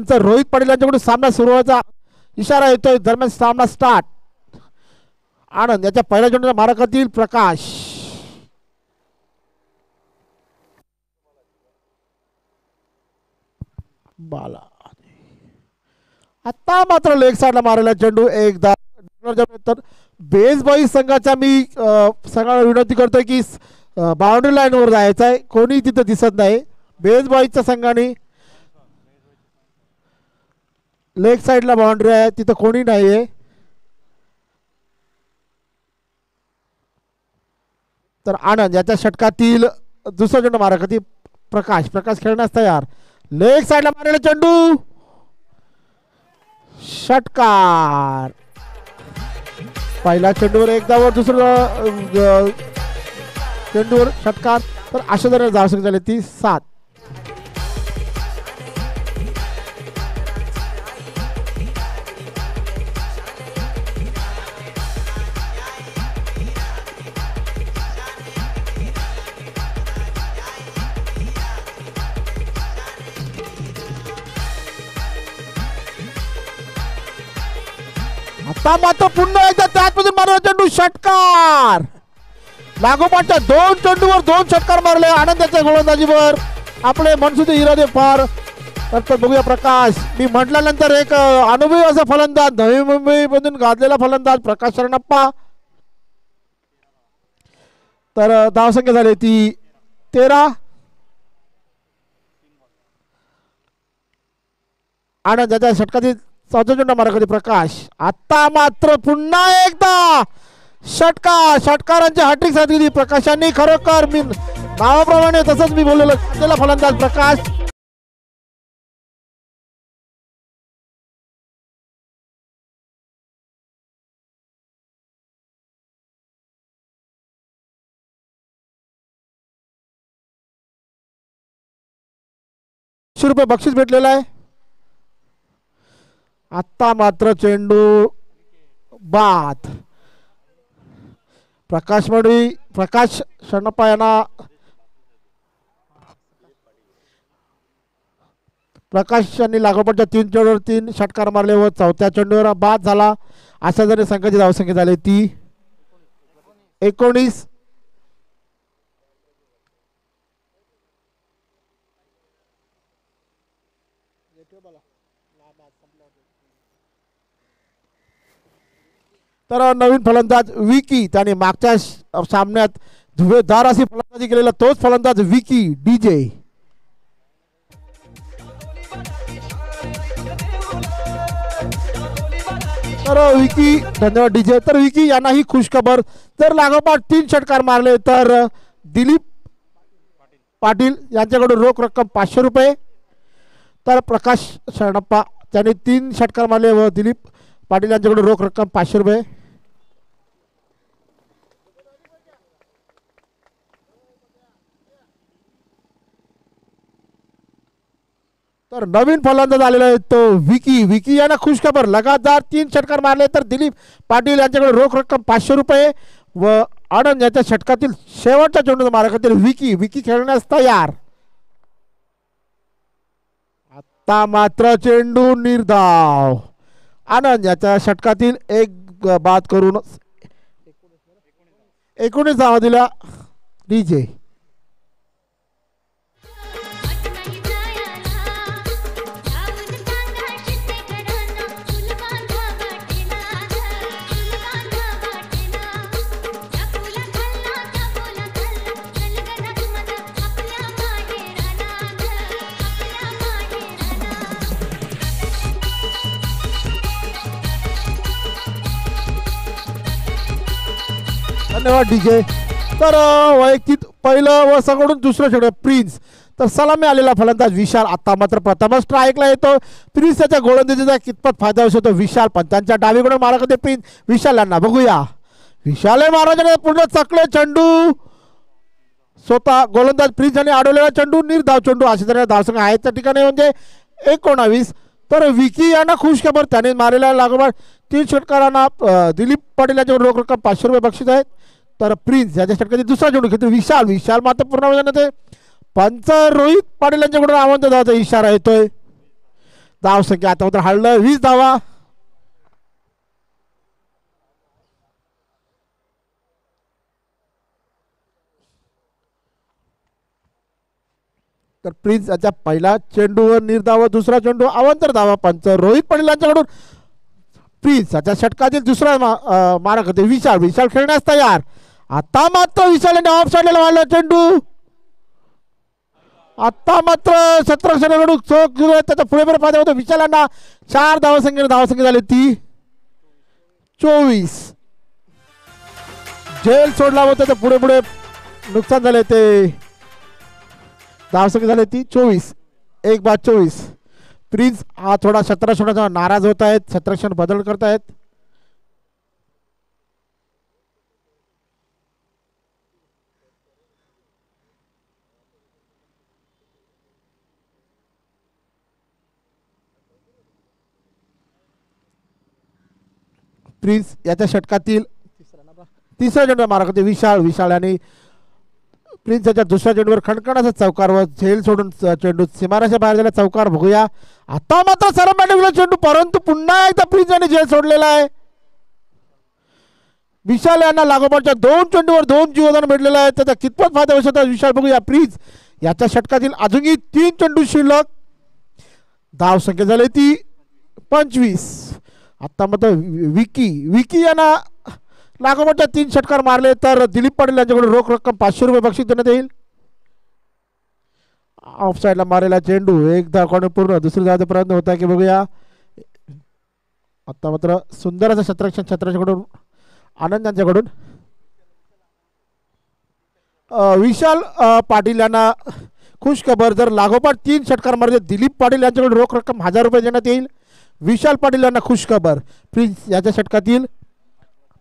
पंच रोहित पाटील यांच्याकडून सामना सुरू व्हायचा इशारा येतोय. दरम्यान सामना स्टार्ट. आनंद याच्या पहिल्या चेंडूला मारकातील प्रकाश. बाला आता मात्र लेग साइडला मारलेला चेंडू एकदा. तर बेसबॉई संघाच्या मी सगळ्यांना विनंती करतोय की बाउंड्री लाईनवर जायचं आहे. कोणी तिथं दिसत नाही. बेसबॉईच्या संघाने लेग साइडला बाउंड्री आहे, तिथं कोणी नाही आहे. तर आनंद याच्या षटकातील दुसरा चेंडू मारकातील प्रकाश. प्रकाश खेळण्यास तयार. लेग साइडला मारलेला चेंडू षटकार. पहिला चेंडूवर एकदा वर दुसरं चेंडूवर षटकार. तर अशा तऱ्हेने धावसंख्या झाली ती 7. आता मात्र पुन्हा एकदा त्याचमधून मारला चेंडू षटकार. लागोपाठच्या 2 चेंडूवर 2 षटकार मारले आनंदाच्या गोलंदाजीवर. आपले मनसुदे इरादे फार. तर बघूया प्रकाश. मी म्हटल्यानंतर एक अनुभवी असा फलंदाज, नवी मुंबई मधून गाजलेला फलंदाज प्रकाश शरणप्पा. तर धावसंख्या झाली ती 13. आनंदाच्या षटकातील चौथा चेंडू मारकातील प्रकाश. आता मात्र पुन्हा एकदा षटकार. षटकारांची हॅट्रिक साधली प्रकाशांनी. खरोखर मी नावाप्रमाणे तसंच मी बोललेलो फलंदाज प्रकाश. ₹100 बक्षीस भेटलेलं आहे. आता मात्र चेंडू बाद. प्रकाश शरणप्पा यांना प्रकाश यांनी लागोपाठच्या 3 चेंडूवर 3 षटकार मारले व चौथ्या चेंडूवर बाद झाला. अशा जरी संघाची धावसंख्या झाली ती 19. तर नवीन फलंदाज विकी. त्याने मागच्या सामन्यात धुवेदार अशी फलंदाजी केलेला तोच फलंदाज विकी डीजे. तर विकी धन्यवाद डीजे. तर विकी यांना ही खुशखबर. जर लागोपाठ 3 षटकार मारले तर दिलीप पाटील यांच्याकडून रोख रक्कम ₹500. तर प्रकाश शरणप्पा त्यांनी 3 षटकार मारले व दिलीप पाटील यांच्याकडून रोख रक्कम ₹500. तर नवीन फलंदाज आलेला आहे तो विकी. विकी यांना खुशखबर. लगातार 3 षटकार मारले तर दिलीप पाटील यांच्याकडे रोख रक्कम ₹500 व आनंद यांच्या षटकातील शेवटच्या चेंडू मारकातील विकी. विकी खेळण्यास तयार. आता मात्र चेंडू निर्धाव. आनंद याच्या षटकातील एक बाद करून 19 धावा दिल्या डीजे. धन्यवाद डीजे. तर वैयक्तिक पहिलं व सगळून दुसरं षटक प्रिन्स. तर सलामी आलेला फलंदाज विशाल. आता मात्र प्रथमच स्ट्राईकला येतो. प्रिन्स त्याच्या गोलंदाजीचा कितपत फायदा होतो विशाल. पण त्यांच्या डावीकडून मारत होते प्रिन्स. विशाल यांना बघूया. विशाल महाराजांनी पूर्ण चकले चेंडू स्वतः गोलंदाज प्रिन्स यांनी अडवलेला चेंडू निर्धाव चेंडू. अशा तऱ्हेने धावसंख्या आहे त्या ठिकाणी म्हणजे 19. तर विकी यांना खुशखबर. त्याने मारलेल्या लागोपाठ 3 षटकारांना दिलीप पाटील यांच्याकडून रोख रक्कम ₹500 बक्षीस आहेत. तर प्रिन्स याच्या षटकातील दुसरा चेंडू घेतो विशाल. विशाल मात्र पूर्ण पंच रोहित पाटील यांच्याकडून आमंत्रण धावाचा इशारा येतोय. धावसंख्या आता मात्र हळलं 20 धावा. तर प्रिन्स याच्या पहिला चेंडूवर निर्धाव, दुसरा चेंडू अवांतर धावा. पंच रोहित पाटील यांच्याकडून प्रिन्स याच्या षटकातील दुसरा मारक होते विशाल. विशाल खेळण्यास तयार. आता मात्र विशाल यांनी ऑफ साईडला मारला चेंडू. आता मात्र क्षेत्ररक्षणाकडून चोख त्याचा पुढे फायदा होतो विशाल यांना. 4 धावसंख्या झाली ती 24. झेल सोडला होता तर पुढे पुढे नुकसान झाले ते. धावसंख्या झाली ती 24. 1/24. प्रिन्स हा थोडा क्षेत्ररक्षणाचा नाराज होत आहेत. क्षेत्ररक्षण बदल करतायत. प्रिन्स याच्या षटकातील तिसरा चेंडू मारक होते विशाल. विशाल आणि प्रिन्स याच्या दुसऱ्या चेंडूवर खणखणाचा चौकारवर झेल सोडून चेंडू सीमारेषा बाहेर झाला. चौकार बघूया. आता मात्र सरळ चेंडू, परंतु पुन्हा एकदा प्रिन्स यांनी झेल सोडलेला आहे. विशाल यांना लागोपाठच्या 2 चेंडूवर 2 जीवदान भेटलेलं आहे. त्याचा कितपत फायदा होऊ शकतो विशाल बघूया. प्रिन्स याच्या षटकातील अजूनही 3 चेंडू शिल्लक. धावसंख्या झाली ती 25. आता मात्र विकी यांना लागोपाठच्या 3 षटकार मारले तर दिलीप पाटील यांच्याकडून रोख रक्कम 500 रुपये बक्षीस देण्यात येईल. ऑफ साईडला मारलेला चेंडू एकदा कोण पूर्ण. दुसरी धावाचा प्रयत्न होता की बघूया. आता मात्र सुंदर असं क्षेत्ररक्षणाकडून आनंद यांच्याकडून विशाल पाटील यांना खुश खबर. जर लागोपाठ 3 षटकार मारले दिलीप पाटील यांच्याकडून रोख रक्कम 1000 रुपये देण्यात येईल. विशाल पाटील यांना खुश खबर. प्रिन्स याच्या षटकातील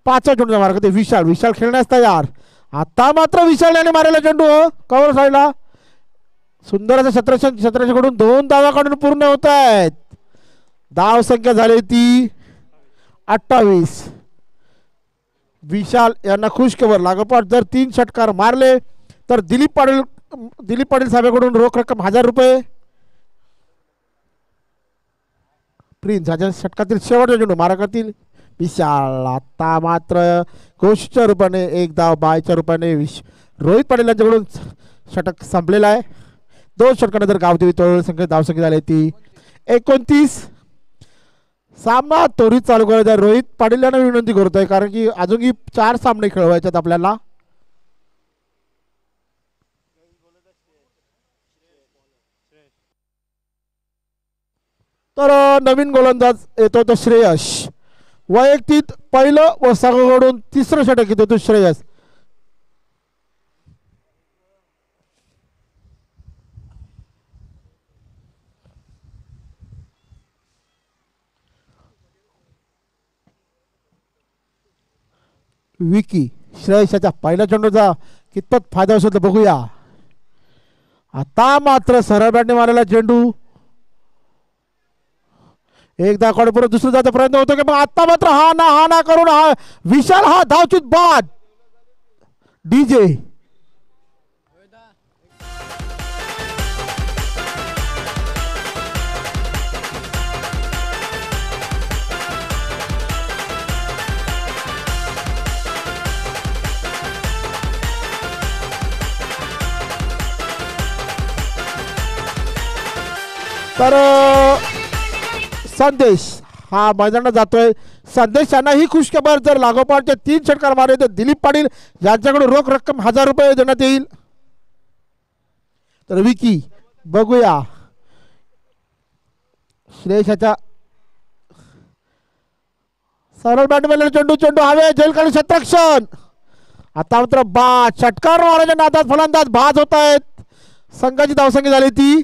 5 चेंडूचा मार्ग होते विशाल. विशाल खेळण्यास तयार. आता मात्र विशाल याने मारलेला चेंडू कव्हर साईडला. सुंदर असं क्षेत्ररक्षणाकडून 2 धावा काढून पूर्ण होत आहेत. धाव संख्या झाली ती 28. विशाल यांना खुश खबर. लागोपाठ जर 3 षटकार मारले तर दिलीप पाटील साहेबांकडून रोख रक्कम 1000 रुपये. प्रिन्स याच्या षटकातील शेवटचा चेंडू मारकातील विशाल. आता मात्र घोषच्या रूपाने 1 धाव, बायच्या रूपाने रोहित पाटील यांच्याकडून षटक संपलेला आहे. 2 षटकानंतर गावदेवी तोडसंख्या धावसंख्या झाली ती 29. सामना त्वरित चालू करायचा. रोहित पाटील यांना विनंती करतोय कारण की अजूनही 4 सामने खेळवायचे आपल्याला. तर नवीन गोलंदाज येतो तो श्रेयस. वैयक्तिक पहिलं व संघाकडून 3रं षटक येतो तो श्रेयस. विकी श्रेयसच्या पहिल्या चेंडूचा कितपत फायदा होतो बघूया. आता मात्र सरळ बॅटने मारलेला चेंडू एकदा कडे दुसरा जायचा प्रयत्न होतो की मग आता मात्र हा ना करून विशाल हा धावचूत बाद. डीजे तर संदेश हा मैदानात जातोय. संदेश यांना ही खुश खबर. जर लागोपाठचे 3 षटकार मारले तर दिलीप पाटील यांच्याकडून रोख रक्कम 1000 रुपये देण्यात येईल. तर विकी बघूया. श्रेयसच्या सरळ बॅटमध्ये चेंडू हवे जेलखाली क्षेत्ररक्षण. आता मात्र बाद. षटकार मारण्याच्या नादात फलंदाज बाद होत आहेत. संघाची धावसंख्या झाली ती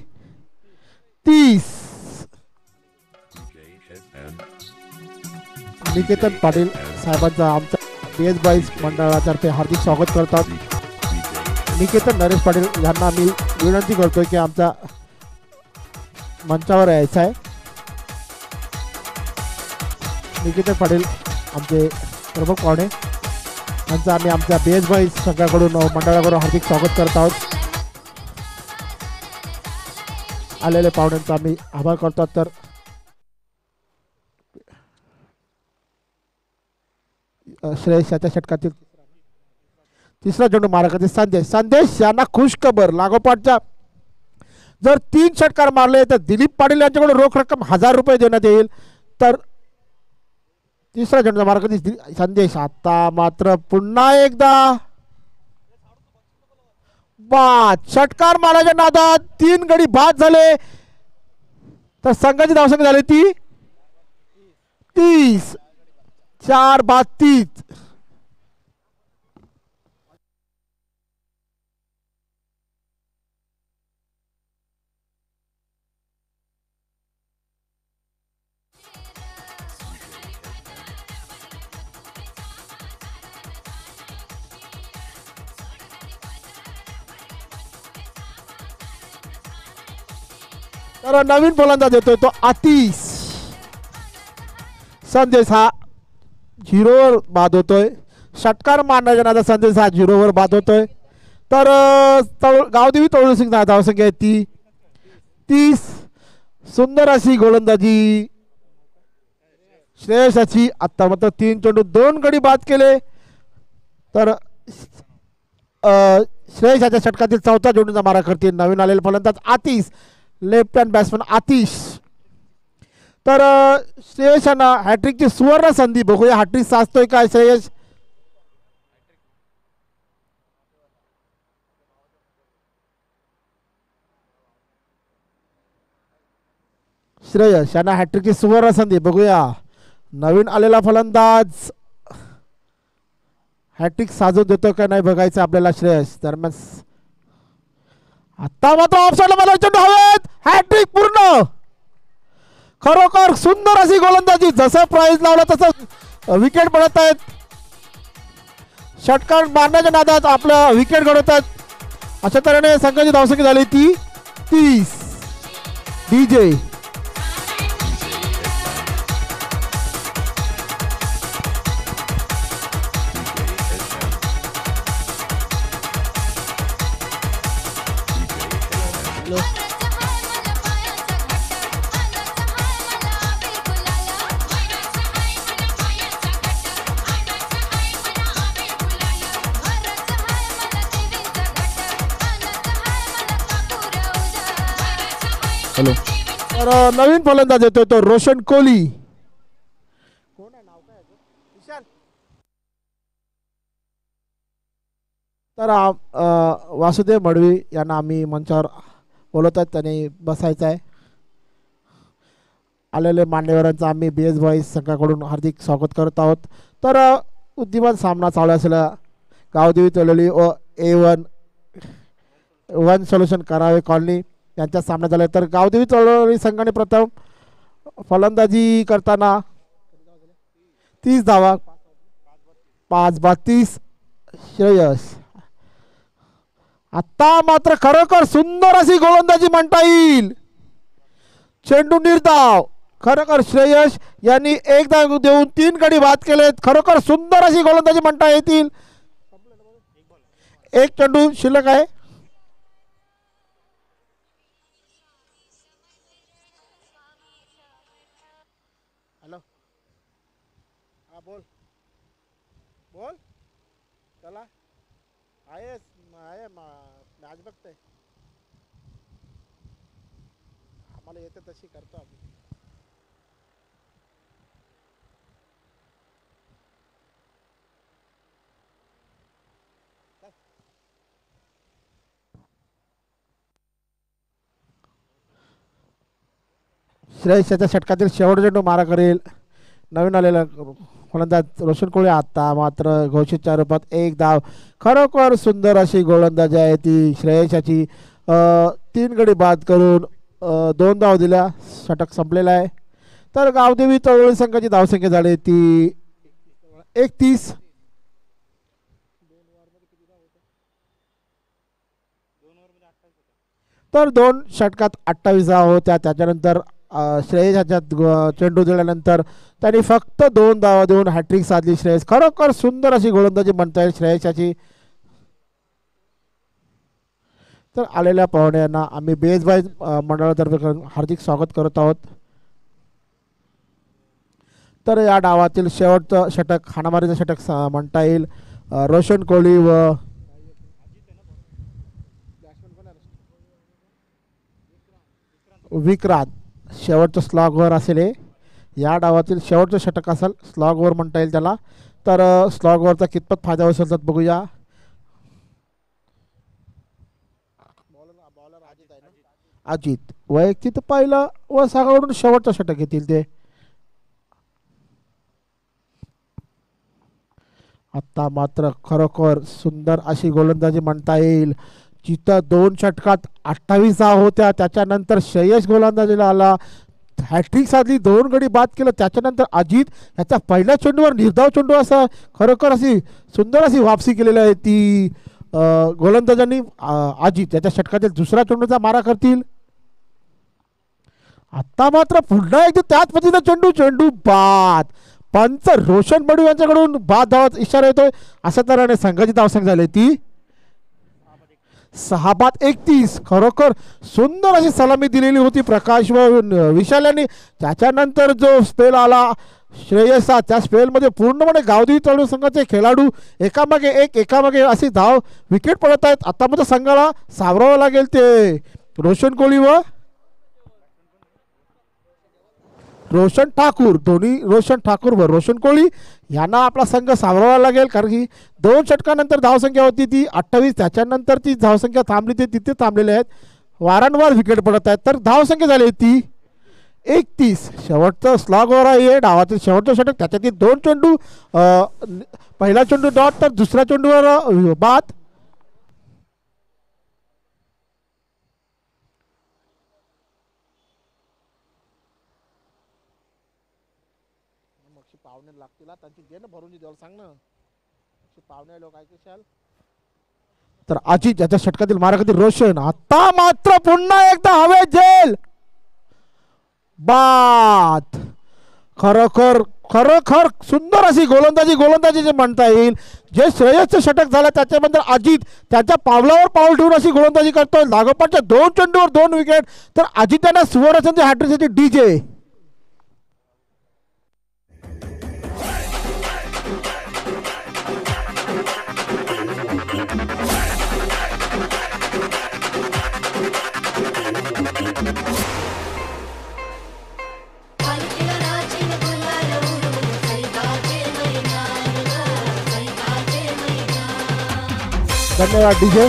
30. निकेतन पाटील साहेबांचा आमच्या BS बॉईज मंडळातर्फे हार्दिक स्वागत करतात. निकेतन नरेश पाटील यांना मी विनंती करतोय की आमच्या मंचावर यायचं आहे. निकेतन पाटील आमचे प्रमुख पाहुणे यांचं आम्ही आमच्या BS बॉईज संघाकडून मंडळाकडून हार्दिक स्वागत करत आहोत. आलेल्या पाहुण्यांचा आम्ही आभार करतो. तर श्रेयस याच्या षटकातील तिसरा चेंडू मारा करते संदेश. संदेश यांना खुश खबर लागोपाठच्या जर 3 षटकार मारले तर दिलीप पाटील यांच्याकडून रोख रक्कम 1000 रुपये देण्यात येईल. तर तिसरा चेंडू मारा करते संदेश. आता मात्र पुन्हा एकदा बाद. षटकार मारायच्या नादात 3 गडी बाद झाले. तर संघाची धावसंख्या झाली ती 30. 4 बाद 30. तर नवीन फलंदाज येतोय तो आतिश. संदेश हा 0वर बाद होतोय. षटकार मारण्याच्या नादात संदेश हा 0वर बाद होतोय. तर गावदेवी तळोली सिंग धावसंख्या आहे ती 30. सुंदर अशी गोलंदाजी श्रेयसाची. आता मात्र 3 चेंडू 2 गडी बाद केले. तर श्रेयसाच्या षटकातील 4था चेंडूचा मारा करतील नवीन आलेले फलंदाज Atish. Left hand batsman Atish. तर श्रेयस यांना हॅट्रिकची सुवर्ण संधी. बघूया हॅट्रिक साचतोय काय श्रेयस. श्रेयस यांना हॅट्रिकची सुवर्ण संधी. बघूया नवीन आलेला फलंदाज हॅट्रिक साजून देतो का नाही बघायचं आपल्याला. श्रेयस दरम्यान आता मात्र ऑफसाइडला मला चेंडू हवेत. हॅट्रिक पूर्ण. खरोखर सुंदर अशी गोलंदाजी. जसं प्राइज लावला तसं विकेट पडत आहेत. षटकार मारण्याच्या नादात आपलं विकेट घडवतात. अशा तऱ्हेने संघाची धावसंख्या झाली ती 30. DJ hello. तर नवीन फलंदाज येतोय तो रोशन कोहली. कोण आहे नाव काय विशाल. तर वासुदेव मडवी यांना आम्ही मंचावर बोलवत आहेत. त्यांनी बसायचं आहे. आलेले मान्यवरांचं आम्ही BS बॉईज संघाकडून हार्दिक स्वागत करत आहोत. तर बुद्धिमान सामना चालू असलेला गावदेवी तळोली व A1 वन सोल्युशन करावे कॉलनी यांच्या सामना झाला. तर गावदेवी तळोली संघाने प्रथम फलंदाजी करताना 30 धावा 5 बाद 30. श्रेयस आता मात्र खरोखर सुंदर अशी गोलंदाजी म्हणता येईल. चेंडू निर्धाव. खरोखर श्रेयस यांनी एक धाव देऊन 3 गडी बाद केलेत. खरोखर सुंदर अशी गोलंदाजी म्हणता येतील. एक चेंडू शिल्लक आहे. हॅलो हा बोल बोल. चला आहे मॅच बघतोय. आम्हाला येते तशी करतो आम्ही. श्रेयस याच्या षटकातील शेवटचा चेंडू मारा करेल नवीन आलेला फलंदाज रोशन कोहली. आता मात्र घोषितच्या रूपात 1 धाव. खरोखर सुंदर अशी गोलंदाजी आहे ती श्रेयसाची. 3 गडी बाद करून 2 धाव दिल्या. षटक संपलेला आहे. तर गावदेवी तळोली संघाची धावसंख्या झाली ती 31. तर 2 षटकात 28 धावा होत्या. त्याच्यानंतर श्रेयस ह्याच्यात चेंडू दिल्यानंतर त्यांनी फक्त 2 धावा देऊन हॅट्रिक साधली. श्रेयस खरोखर सुंदर अशी गोलंदाजी म्हणता येईल श्रेयसाची. तर आलेल्या पाहुण्यांना आम्ही BS बॉईज मंडळातर्फे हार्दिक स्वागत करत आहोत. तर या डावातील शेवटचं षटक हाणामारीचं षटक म्हणता येईल रोशन कोहली व विक्रांत शेवटचं स्लॉगवर असेल हे. या डावातील शेवटचं षटक असेल, स्लॉगवर म्हणता येईल त्याला. तर स्लॉगवरचा कितपत फायदा होईल तर बघूया. अजित वैयक्तिक पहिलं व सागाकडून शेवटचं षटक येतील ते. आता मात्र खरोखर सुंदर अशी गोलंदाजी म्हणता येईल. जिथं 2 षटकात 28 धावा होत्या, त्याच्यानंतर श्रेयस गोलंदाजीला आला, हॅट्रिक साधली, 2 गडी बाद केलं. त्याच्यानंतर अजित याच्या पहिल्या चेंडूवर निर्धाव चेंडू असा खरोखर अशी सुंदर अशी वापसी केलेली आहे ती गोलंदाजांनी. अजित याच्या षटकातील दुसऱ्या चेंडूचा मारा करतील. आता मात्र पुन्हा एकदा त्याच पद्धतीने चेंडू बाद. पंच रोशन बडू यांच्याकडून बाद धावाचा इशारा येतोय. अशा तऱ्हेने संघाची धावसंख्या झाली ती 6-31. खरोखर सुंदर अशी सलामी दिलेली होती प्रकाश व विशाल यांनी. त्याच्यानंतर जो स्पेल आला श्रेयसा, त्या स्पेलमध्ये पूर्णपणे गावदेवी तळू संघाचे खेळाडू एकामागे अशी धाव विकेट पडत आहेत. आता मात्र संघाला सावरावं लागेल ते रोशन कोहली व रोशन ठाकूर, दोन्ही रोशन ठाकूर व रोशन कोहली यांना आपला संघ सावरावा लागेल. कारण की 2 षटकानंतर धावसंख्या होती ती 28, त्याच्यानंतर ती धावसंख्या थांबली ते तिथे थांबलेले आहेत. वारंवार विकेट पडत आहेत. तर धावसंख्या झाली ती 31. शेवटचं स्लॉगवर आहे डावातील शेवटचं षटक. त्याच्यातील 2 चेंडू, पहिला चेंडू डॉट तर दुसऱ्या चेंडूवर बाद. पाहुणे लागतील त्यांची घे ना भरून द्याल सांग ना पाहुणे लोक ऐकशाल. तर अजित याच्या षटकातील माराखातील रोशन. आता मात्र पुन्हा एकदा हवे जेल बाद. खरोखर सुंदर अशी गोलंदाजी जे म्हणता येईल. जे श्रेयसचं षटक झालं त्याच्यानंतर अजित त्याच्या पावलावर पाऊल ठेवून अशी गोलंदाजी करतोय. लागोपाठच्या 2 चेंडूवर 2 विकेट. तर अजित यांना सुवर्णसंधी हॅट्रिकसाठी डीजे. धन्यवाद डीजे.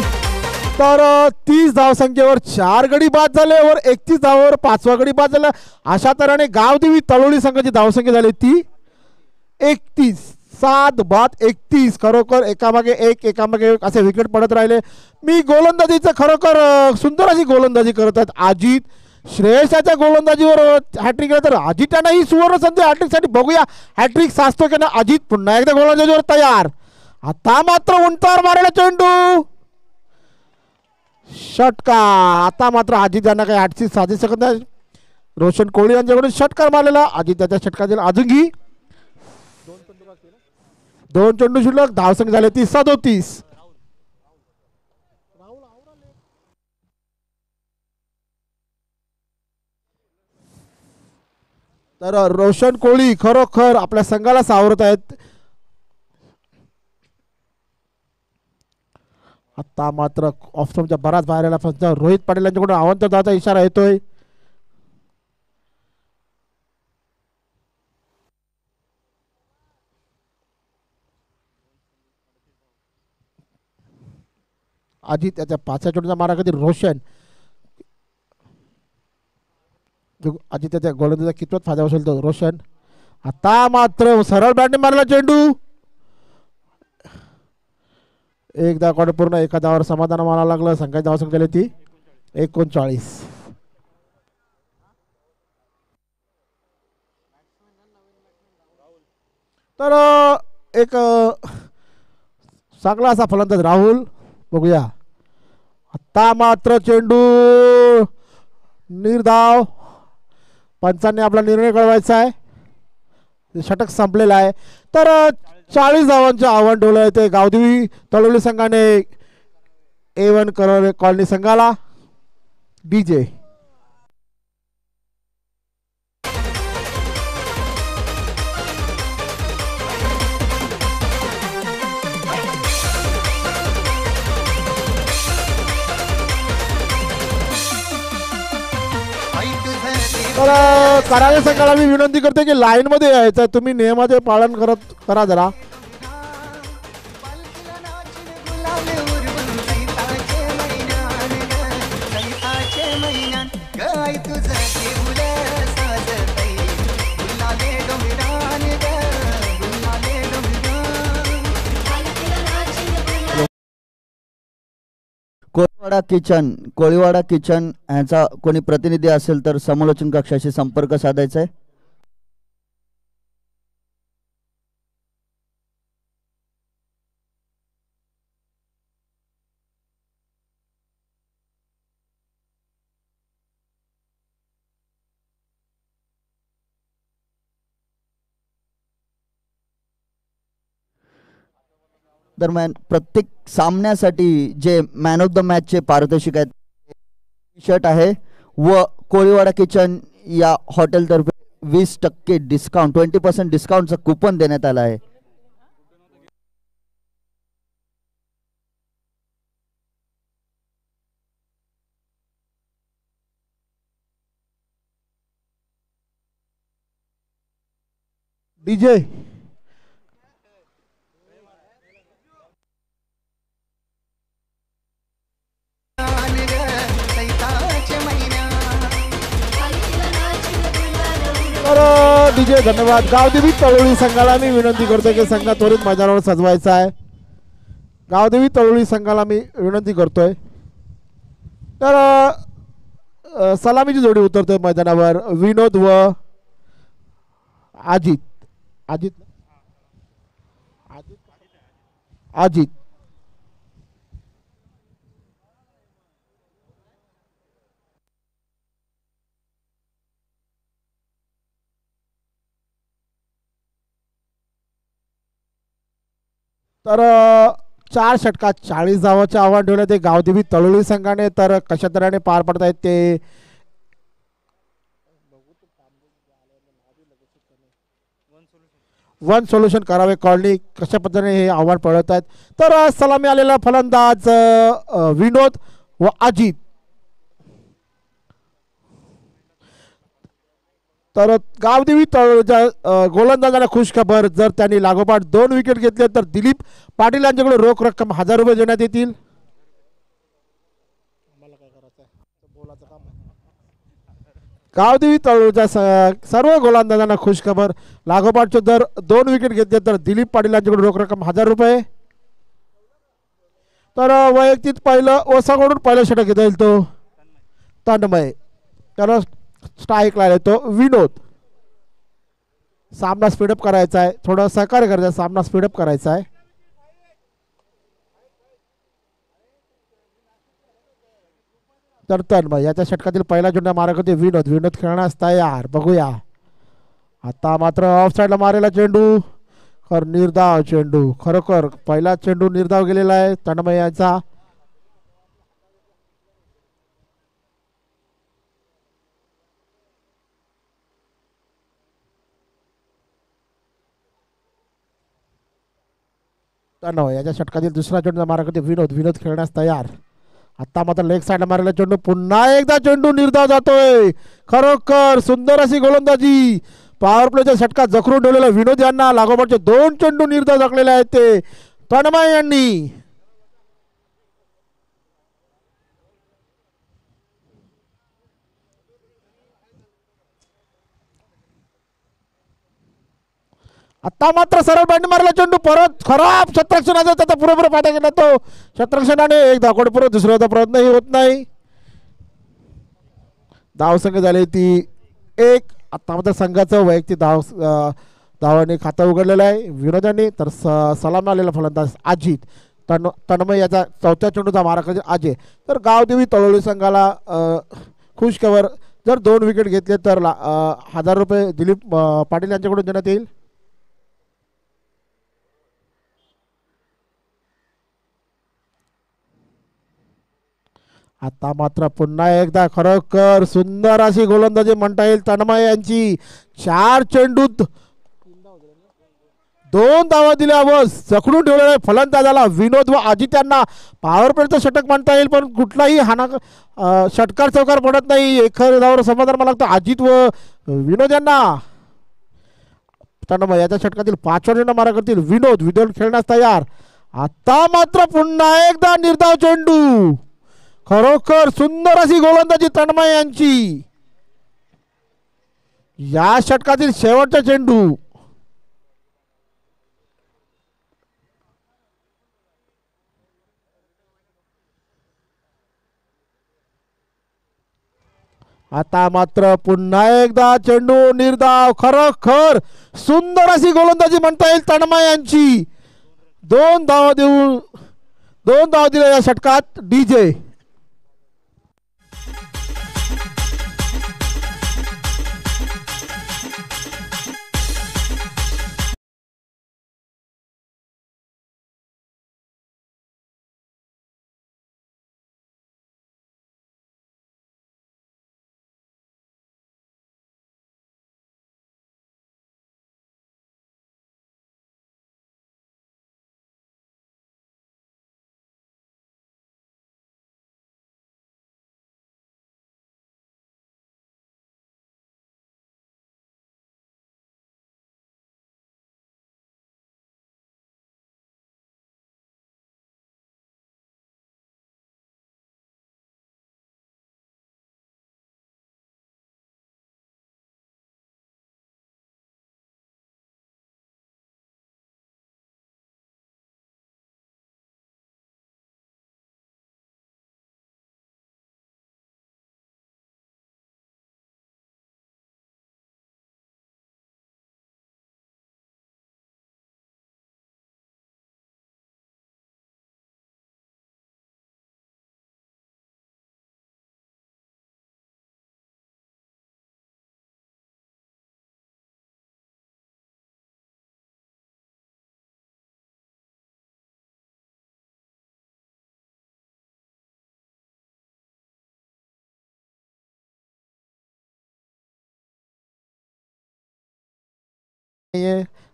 तर 30 धावसंख्येवर 4 गडी बाद झाले वर 31 धावावर 5वा गडी बाद झाला. अशा तऱ्हेने गावदेवी तळोली संघाची धावसंख्या झाली ती 31. 7 बाद 31. खरोखर एकामागे एक असे विकेट पडत राहिले. मी गोलंदाजीचं खरोखर सुंदर अशी गोलंदाजी करत आहेत अजित. श्रेयसाच्या गोलंदाजीवर हॅट्रिक केलं तर अजित यांना ही सुवर्ण संधी हॅट्रिकसाठी. बघूया हॅट्रिक साचतो की नाही. अजित पुन्हा एकदा गोलंदाजीवर तयार. आता मात्र उंटावर मारलेला चेंडू षटकार. आता मात्र अजित यांना काही हॅट्रिक साधू शकत नाही. रोशन कोहली यांच्याकडून षटकार मारलेला. अजित त्याच्या षटकातील अजूनही 2 चेंडू शिल्लक. धावसंख्या झाली ती 37. तर रोशन कोहली खरोखर आपल्या संघाला सावरत आहेत. आता मात्र ऑफस्टॉपच्या बराच बाहेर आला. रोहित पाटील यांच्याकडून अवंत धावाचा इशारा येतोय. अजित त्याच्या 5व्या चेंडूचा मारा कधी रोशन. अजित त्याच्या गोलंदाजीचा कितपत फायदा असेल तो रोशन. आता मात्र सरळ बॅटने मारला चेंडू. एकदा पूर्ण एका धावावर समाधान मानावं लागलं. संघाची धावसंख्या झाली ती 39. तर एक चांगला असा फलंदाज राहुल. बघूया आता मात्र चेंडू निर्धाव. पंचांनी आपला निर्णय कळवायचा आहे. षटक संपलेला आहे. तर 40 धावांचे आव्हान ठेवलं आहे ते गावदेवी तळोली संघाने A1 कॉलनी संघाला. डीजे तर करावे संघाला मी विनंती करते की लाईन मध्ये यायचं, तुम्ही नियमाचे पालन करत करा जरा. कोळीवाडा किचन ह्याचा कोणी प्रतिनिधी असेल तर समालोचन कक्षाशी संपर्क साधायचा आहे. दरम्यान प्रत्येक सामन्यासाठी जे मॅन ऑफ द मॅचचे पारितोषिक आहेत शर्ट आहे व कोळीवाडा किचन या हॉटेलतर्फे 20% डिस्काउंट 20% डिस्काउंटचं कुपन देण्यात आलं आहे. डीजे डीजे धन्यवाद. गावदेवी तळोळी संघाला मी विनंती करतोय की संघ त्वरित मैदानावर सजवायचा आहे. गावदेवी तळोळी संघाला मी विनंती करतोय. तर सलामीची जोडी उतरतोय मैदानावर विनोद व अजित. अजित अजित तर 4 षटकात 40 धावांचे आव्हान ठेवले ते गावदेवी तळोळी संघाने. तर कशा तऱ्हेने पार पडतायत ते वन सोल्युशन करावे कॉलनी कशा पद्धतीने हे आव्हान पळत आहेत. तर सलामी आलेला फलंदाज विनोद व अजित. तर गावदेवी तळोळीच्या गोलंदाजाला खुश खबर, जर त्यांनी लागोपाठ 2 विकेट घेतले तर दिलीप पाटील यांच्याकडे रोख रक्कम 1000 रुपये देण्यात येतील. गावदेवी तळोळीच्या सर्व गोलंदाजांना खुश खबर, लागोपाठचे जर 2 विकेट घेतले तर दिलीप पाटील यांच्याकडे रोख रक्कम 1000 रुपये. तर वैयक्तिक पहिलं ओसाकडून पहिलं षटक घेता येईल तो तन्मय. तर स्ट्राईकला येतो विनोद. सामना स्पीडअप करायचा आहे, थोडं सहकार्य करायचं, सामना स्पीडअप करायचा आहे. तर तन्मय याच्या षटकातील पहिला चेंडू मारक होते विनोद. विनोद खेळण्यास तयार, बघूया. आता मात्र ऑफ साईडला मारेला चेंडू, निर्धाव चेंडू. खरोखर पहिला चेंडू निर्धाव गेलेला आहे तन्मय यांचा. तन्मय याच्या षटकातील दुसरा चेंडू मारक होते विनोद. विनोद खेळण्यास तयार. आता मात्र लेग साइड मारलेला चेंडू, पुन्हा एकदा चेंडू निर्धाव जातोय. खरोखर सुंदर अशी गोलंदाजी. पॉवर प्लेच्या षटकात जखरून ठेवलेला विनोद यांना लागोपाठचे 2 चेंडू निर्धाव झाकलेले आहेत ते तन्मय यांनी. आता मात्र सरळ बँड मारला चेंडू, परत खराब क्षेत्ररक्षणाचा त्याचा पुरेपूर फायदा घेतला तो क्षेत्ररक्षणाने. एक धावकडे दुसरा होता, प्रयत्नही होत नाही. धावसंख्या झाली ती 1. आता मात्र संघाचं वैयक्तिक धावाने खातं उघडलेलं आहे विनोदांनी. तर सलाम आलेला फलंदाज अजित. तन्मय याचा 4थ्या चेंडूचा मारा करते अजय. तर गावदेवी तळोळी संघाला खुश खबर, जर 2 विकेट घेतले तर 1000 रुपये दिलीप पाटील यांच्याकडून देण्यात येईल. आता मात्र पुन्हा एकदा खरोखर सुंदर अशी गोलंदाजी म्हणता येईल तन्मय यांची. 4 चेंडूत 2 धावा दिल्या व जखडून ठेवलेल्या फलंदाजाला विनोद व अजित यांना पॉवर प्लेचं षटक म्हणता येईल, पण कुठलाही षटकार चौकार पडत नाही. एखाद्या धावावर समाधान मला लागतं अजित व विनोद यांना. याच्या षटकातील 5व्या चेंडूला मारा करतील विनोद. विनोद खेळण्यास तयार. आता मात्र पुन्हा एकदा निर्धाव चेंडू. खरोखर सुंदर अशी गोलंदाजी तन्मय यांची. या षटकातील शेवटचा चेंडू. आता मात्र पुन्हा एकदा चेंडू निर्धाव. खरोखर सुंदर अशी गोलंदाजी म्हणता येईल तन्मय यांची. 2 धावा दिल्या या षटकात डीजे.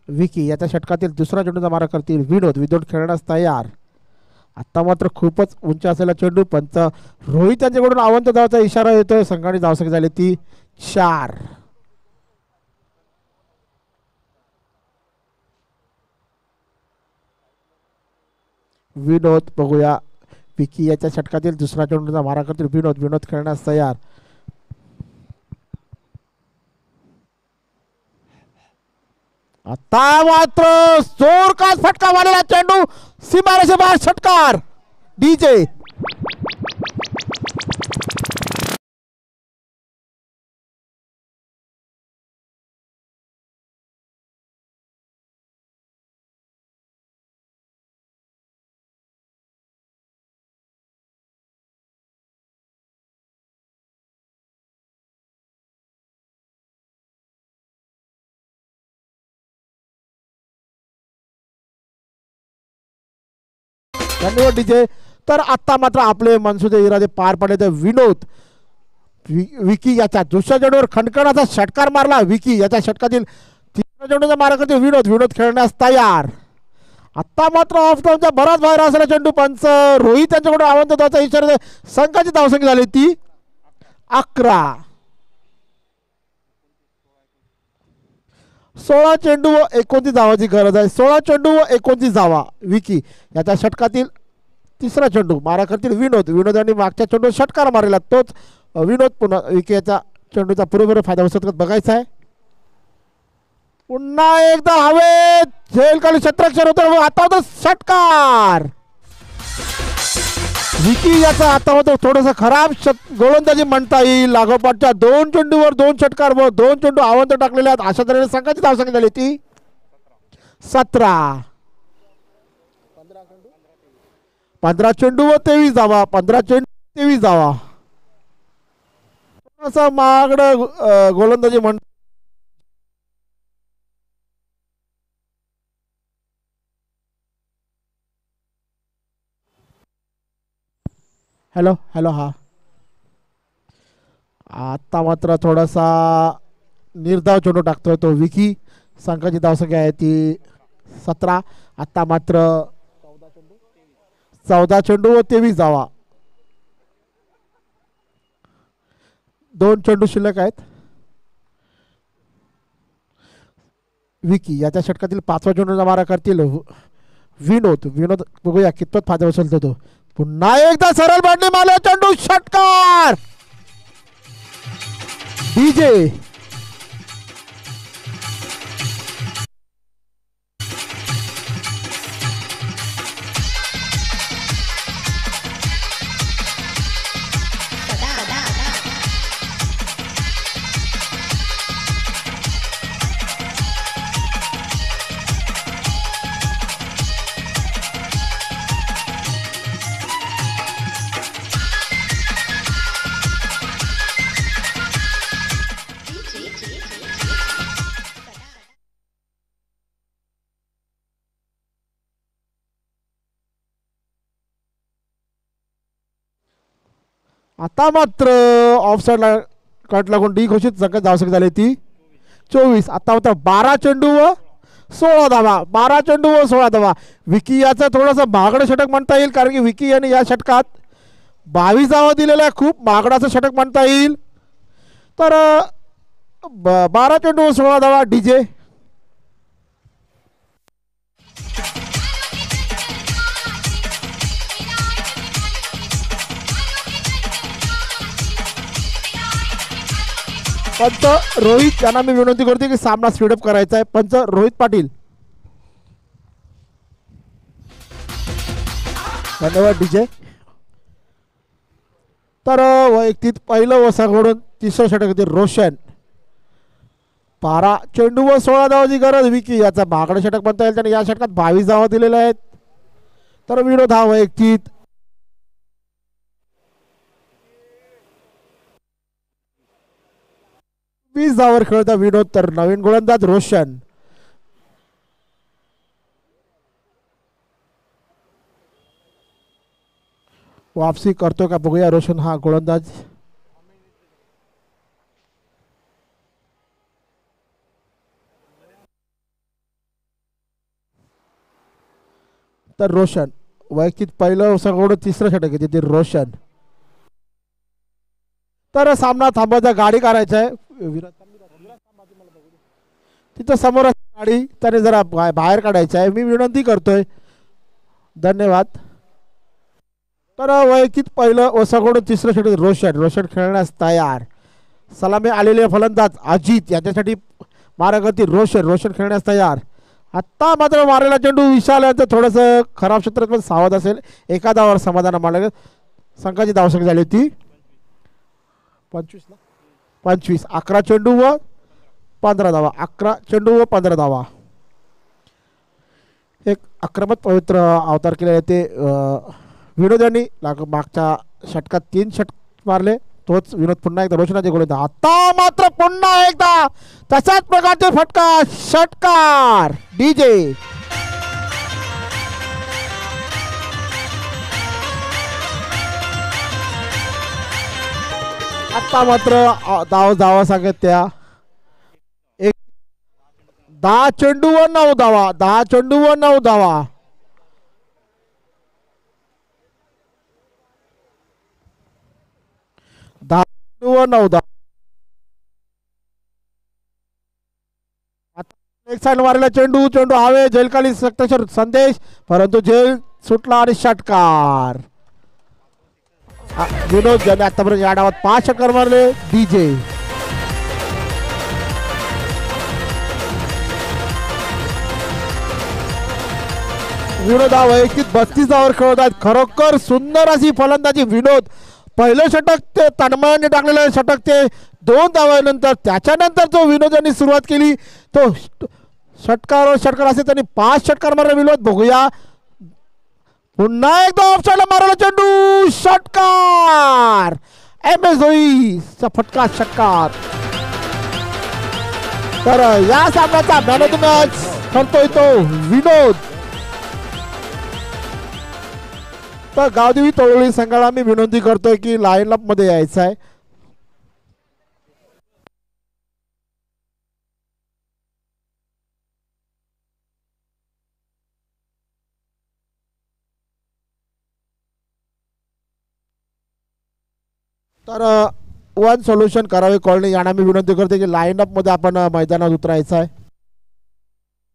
विकी याच्या षटकातील 2रा चेंडूचा मारा करतील विनोद. विनोद खेळण्यास तयार. आता मात्र खूपच उंच असलेला चेंडू. पंच रोहित यांच्याकडून अवंत धावाचा इशारा येतोय. संघाने धावसंख्या झाली ती 4. विनोद बघूया. विकी याच्या षटकातील 2रा चेंडूचा मारा करतील विनोद. विनोद खेळण्यास तयार. आता मात्र जोरदार फटका मारलेला चेंडू सीमारेषे बाहेर. षटकार डीजे. धन्यवाद डीजे. तर आता मात्र आपले मनसुदे इरादे पार पडले. तर विनोद विकी याच्या 2ऱ्या चेंडूवर खणखणाचा षटकार मारला. विकी याच्या षटकातील 3रा चेंडूचा मारा करते विनोद. विनोद खेळण्यास तयार. आता मात्र ऑफ डाऊनच्या बराच बाहेर असलेला चेंडू. पंच रोहित यांच्याकडून अवंत धावाचा इशारा. संघाची धावसंख्या झाली ती 11. 16 चेंडू व 29 धावाची गरज आहे. 16 चेंडू व 29 धावा. विकी याच्या षटकातील 3रा चेंडू मारा करतील विनोद. विनोद यांनी मागच्या चेंडू षटकार मारलेला. तोच विनोद पुन्हा विकी याच्या चेंडूचा पुरेपूर फायदा उचलत बघायचा आहे. पुन्हा एकदा हवेत झेलखाली क्षेत्ररक्षण होतं. आता होतं षटकार. विकी याचा आता होतं थोडंसं खराब गोलंदाजी म्हणता येईल. लागोपाठच्या 2 चेंडूवर 2 षटकार व 2 चेंडू अवंत टाकलेले आहेत. अशा तऱ्हेने संघाची धावसंख्या झाली ती 17. 15 चेंडू व 23 धावा. 15 चेंडू 23 धावा. असं महागडं गोलंदाजी म्हणतो. Hello hello. हा आता मात्र थोडासा निर्धाव चेंडू टाकतोय तो विकी. संघाची धावसंख्या आहे ती 17. आता मात्र 14 चेंडू व 23 धावा. 2 चेंडू शिल्लक आहेत. विकी याच्या षटकातील 5वा चेंडूचा मारा करतील विनोद. विनोद बघूया कितपत फायदा उचलतो तो. पुन्हा एकदा सरळ बांधणी मारला चेंडू षटकार. डीजे आता मात्र ऑफसाईडला कट लागून डी घोषित धावसंख्या झाली ती 24. आता मात्र 12 चेंडू व 16 धावा. 12 चेंडू व 16 धावा. विकी याचं थोडंसं महागडं षटक म्हणता येईल, कारण की विकी यांनी या षटकात 22 धावा दिलेल्या. खूप महागडाचं षटक म्हणता येईल. तर 12 चेंडू व 16 धावा. डीजे पंच रोहित यांना मी विनंती करते की सामना स्पीडअप करायचा आहे. पंच रोहित पाटील. धन्यवाद डीजे. तर वैयक्तिक पहिलं वसाकडून तिसरं षटक होते रोशन. 12 चेंडू व 16 धावाची गरज. विकी याचा महागडं षटक म्हणता येईल. त्याने या षटकात 22 धावा दिलेल्या आहेत. तर विनोद हा वैयक्तिक 20 धावावर खेळता विनोद. तर नवीन गोलंदाज रोशन. वापसी करतो का बघूया रोशन हा गोलंदाज. तर रोशन वैयक्तिक पहिलं सगळं तिसरं षटक आहे ते रोशन. तर सामना थांबायचा, गाडी काढायचा आहे. तिथं समोर गाडी त्याने जरा बाहेर काढायचं आहे. मी विनंती करतोय. धन्यवाद. तर वैयक्तिक पहिलं वसाकडून तिसरं षटक रोशन. रोशन खेळण्यास तयार. सलामी आलेले फलंदाज अजित यांच्यासाठी मारा करतील रोशन. रोशन खेळण्यास तयार. आत्ता मात्र मारलेला चेंडू विशाल यांचं थोडंसं खराब क्षेत्रात पण सावध असेल. एका धावावर समाधान मारलं. संघाची धावसंख्या झाली होती 25. 11 चेंडू व 15 धावा. 11 चेंडू व 15 धावा. एक आक्रमक पवित्र अवतार केले ते विनोद यांनी मागच्या षटकात 3 षटक मारले. तोच विनोद पुन्हा एकदा रोशनाचे गोलंदाज. आता मात्र पुन्हा एकदा तशाच प्रकारचे फटका षटकार. डीजे आता मात्र धावा सांगत त्या 10 चेंडू व 9 धावा. 10 चेंडू व 9 धावा. एक साइड मारलेला चेंडू. चेंडू हवे. जेलखाली सत्तेश्वर संदेश, परंतु जेल सुटला आणि षटकार. विनोद ज्याने आतापर्यंत या डावात 5 षटकार मारले. डीजे विनोद हा वैयक्तिक 32 धावावर खेळत आहेत. खरोखर सुंदर अशी फलंदाजी विनोद. पहिलं षटक ते तन्मयाने टाकलेलं षटक ते 2 धावांनंतर, त्याच्यानंतर जो विनोद यांनी सुरुवात केली तो षटकार असे त्यांनी 5 षटकार मारले विनोद. बघूया पुन्हा एकदा ऑफसाईडला मारला चेंडू षटकार. एमएसओईचा फटका षटकार. तर या सामन्याचा मॅन ऑफ द मॅच ठरतोय तो विनोद. तर गावदेवी तोळवली संघाला मी विनंती करतोय की लाईनअप मध्ये यायचं आहे. तर वन सोल्युशन करावे कॉलनी यांना मी विनंती करते की लाईनअपमध्ये आपण मैदानात उतरायचं आहे.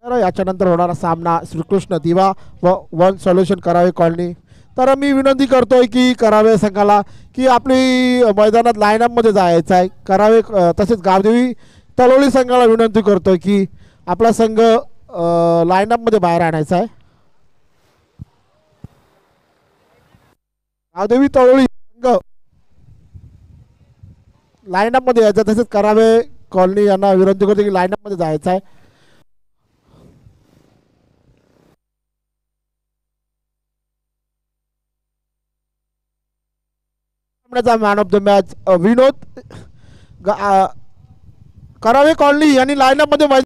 तर याच्यानंतर होणारा सामना श्रीकृष्ण दिवा व वन सोल्युशन करावे कॉलनी. तर मी विनंती करतोय की करावे संघाला की आपली मैदानात लाईनअपमध्ये जायचं आहे. करावे तसेच गावदेवी तळोली संघाला विनंती करतोय की आपला संघ लाईनअपमध्ये बाहेर आणायचा आहे. गावदेवी तळोली संघ लाईनअपमध्ये यायचं. तसेच करावे कॉलनी यांना विनंती करतो की लाईनअपमध्ये जायचं आहे. मॅन ऑफ द मॅच विनोद करावे कॉलनी यांनी लाईनअपमध्ये